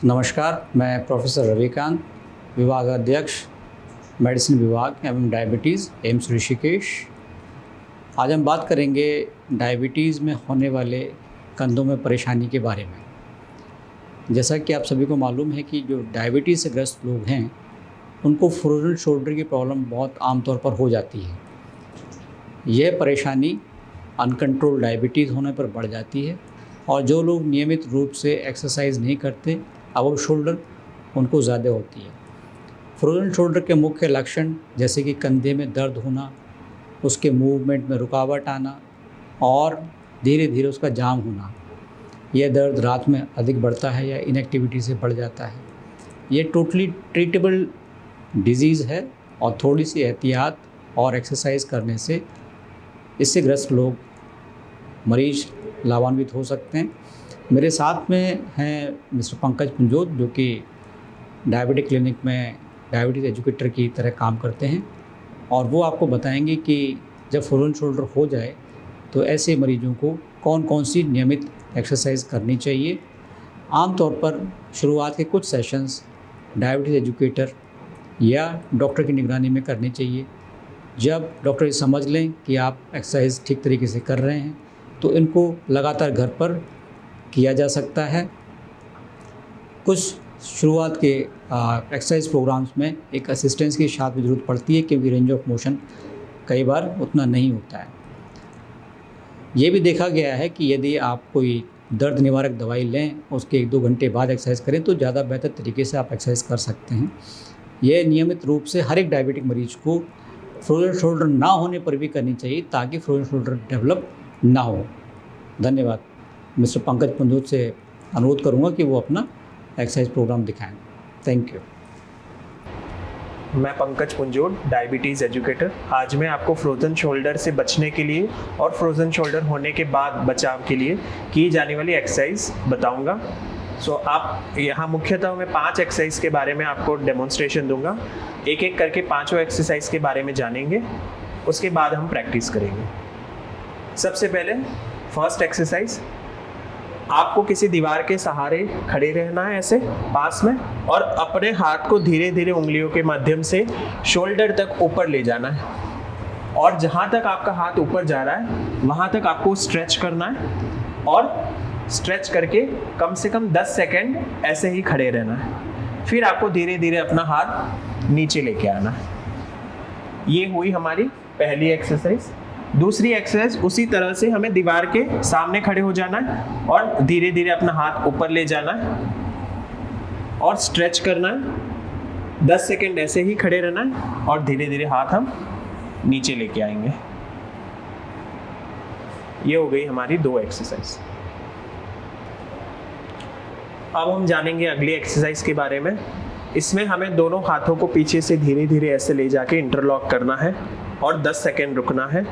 नमस्कार, मैं प्रोफेसर रविकांत, विभाग अध्यक्ष मेडिसिन विभाग एवं डायबिटीज़ एम्स ऋषिकेश। आज हम बात करेंगे डायबिटीज़ में होने वाले कंधों में परेशानी के बारे में। जैसा कि आप सभी को मालूम है कि जो डायबिटीज़ से ग्रस्त लोग हैं उनको फ्रोजन शोल्डर की प्रॉब्लम बहुत आम तौर पर हो जाती है। यह परेशानी अनकंट्रोल डायबिटीज़ होने पर बढ़ जाती है और जो लोग नियमित रूप से एक्सरसाइज नहीं करते अबव शोल्डर उनको ज़्यादा होती है। फ्रोजन शोल्डर के मुख्य लक्षण जैसे कि कंधे में दर्द होना, उसके मूवमेंट में रुकावट आना और धीरे धीरे उसका जाम होना। यह दर्द रात में अधिक बढ़ता है या इनएक्टिविटी से बढ़ जाता है। ये टोटली ट्रीटेबल डिजीज़ है और थोड़ी सी एहतियात और एक्सरसाइज करने से इससे ग्रस्त लोग मरीज लाभान्वित हो सकते हैं। मेरे साथ में हैं मिस्टर पंकज पुंजोत, जो कि डायबिटिक क्लिनिक में डायबिटीज़ एजुकेटर की तरह काम करते हैं और वो आपको बताएंगे कि जब फ्रोजन शोल्डर हो जाए तो ऐसे मरीजों को कौन कौन सी नियमित एक्सरसाइज करनी चाहिए। आमतौर पर शुरुआत के कुछ सेशंस डायबिटीज़ एजुकेटर या डॉक्टर की निगरानी में करनी चाहिए। जब डॉक्टर ये समझ लें कि आप एक्सरसाइज ठीक तरीके से कर रहे हैं तो इनको लगातार घर पर किया जा सकता है। कुछ शुरुआत के एक्सरसाइज प्रोग्राम्स में एक असिस्टेंस की साथ भी ज़रूरत पड़ती है क्योंकि रेंज ऑफ मोशन कई बार उतना नहीं होता है। ये भी देखा गया है कि यदि आप कोई दर्द निवारक दवाई लें, उसके 1-2 घंटे बाद एक्सरसाइज करें तो ज़्यादा बेहतर तरीके से आप एक्सरसाइज कर सकते हैं। यह नियमित रूप से हर एक डायबिटिक मरीज को फ्रोजन शोल्डर ना होने पर भी करनी चाहिए ताकि फ्रोजन शोल्डर डेवलप ना हो। धन्यवाद। मिस्टर पंकज पुंजोत से अनुरोध करूंगा कि वो अपना एक्सरसाइज प्रोग्राम दिखाएं। Thank you. मैं पंकज पुंजोत, डायबिटीज़ एजुकेटर। आज मैं आपको फ्रोजन शोल्डर से बचने के लिए और फ्रोजन शोल्डर होने के बाद बचाव के लिए की जाने वाली एक्सरसाइज बताऊंगा। आप यहाँ मुख्यतः मैं 5 एक्सरसाइज के बारे में आपको डेमोन्स्ट्रेशन दूंगा। एक एक करके 5 एक्सरसाइज के बारे में जानेंगे, उसके बाद हम प्रैक्टिस करेंगे। सबसे पहले फर्स्ट एक्सरसाइज, आपको किसी दीवार के सहारे खड़े रहना है ऐसे पास में और अपने हाथ को धीरे धीरे उंगलियों के माध्यम से शोल्डर तक ऊपर ले जाना है और जहाँ तक आपका हाथ ऊपर जा रहा है वहाँ तक आपको स्ट्रेच करना है और स्ट्रेच करके कम से कम 10 सेकेंड ऐसे ही खड़े रहना है। फिर आपको धीरे धीरे अपना हाथ नीचे लेके आना है। ये हुई हमारी पहली एक्सरसाइज। दूसरी एक्सरसाइज उसी तरह से हमें दीवार के सामने खड़े हो जाना है और धीरे धीरे अपना हाथ ऊपर ले जाना है और स्ट्रेच करना है। 10 सेकेंड ऐसे ही खड़े रहना है और धीरे धीरे हाथ हम नीचे लेके आएंगे। ये हो गई हमारी 2 एक्सरसाइज। अब हम जानेंगे अगली एक्सरसाइज के बारे में। इसमें हमें दोनों हाथों को पीछे से धीरे धीरे ऐसे ले जाके इंटरलॉक करना है और 10 सेकेंड रुकना है।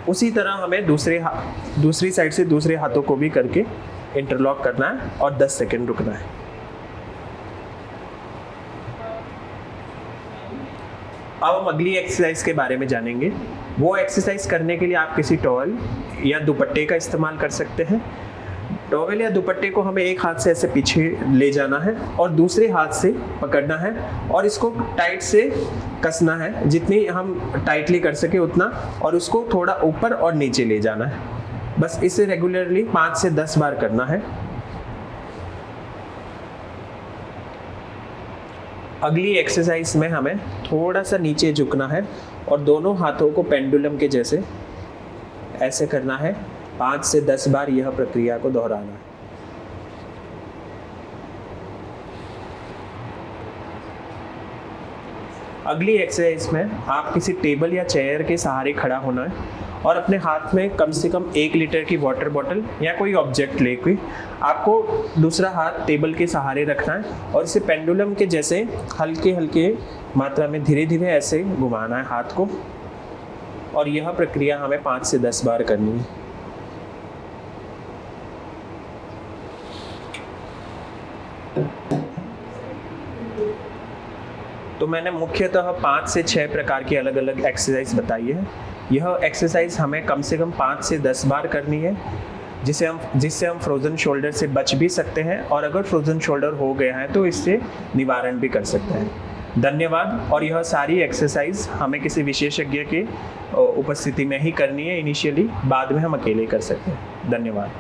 उसी तरह हमें दूसरी साइड से दूसरे हाथों को भी करके इंटरलॉक करना है और 10 सेकेंड रुकना है। अब हम अगली एक्सरसाइज के बारे में जानेंगे। वो एक्सरसाइज करने के लिए आप किसी टॉवल या दुपट्टे का इस्तेमाल कर सकते हैं। टॉवल या दुपट्टे को हमें एक हाथ से ऐसे पीछे ले जाना है और दूसरे हाथ से पकड़ना है और इसको टाइट से कसना है, जितनी हम टाइटली कर सके उतना, और उसको थोड़ा ऊपर और नीचे ले जाना है। बस इसे रेगुलरली 5 से 10 बार करना है। अगली एक्सरसाइज में हमें थोड़ा सा नीचे झुकना है और दोनों हाथों को पेंडुलम के जैसे ऐसे करना है। 5 से 10 बार यह प्रक्रिया को दोहराना है। अगली एक्सरसाइज में आप किसी टेबल या चेयर के सहारे खड़ा होना है और अपने हाथ में कम से कम 1 लीटर की वाटर बॉटल या कोई ऑब्जेक्ट लेके आपको दूसरा हाथ टेबल के सहारे रखना है और इसे पेंडुलम के जैसे हल्के हल्के मात्रा में धीरे धीरे ऐसे घुमाना है हाथ को, और यह प्रक्रिया हमें 5 से 10 बार करनी है। तो मैंने मुख्यतः 5 से 6 प्रकार की अलग अलग एक्सरसाइज बताई है। यह एक्सरसाइज हमें कम से कम 5 से 10 बार करनी है। जिससे हम फ्रोज़न शोल्डर से बच भी सकते हैं, और अगर फ्रोज़न शोल्डर हो गया है तो इससे निवारण भी कर सकते हैं। धन्यवाद। और यह सारी एक्सरसाइज हमें किसी विशेषज्ञ के उपस्थिति में ही करनी है इनिशियली, बाद में हम अकेले कर सकते हैं। धन्यवाद।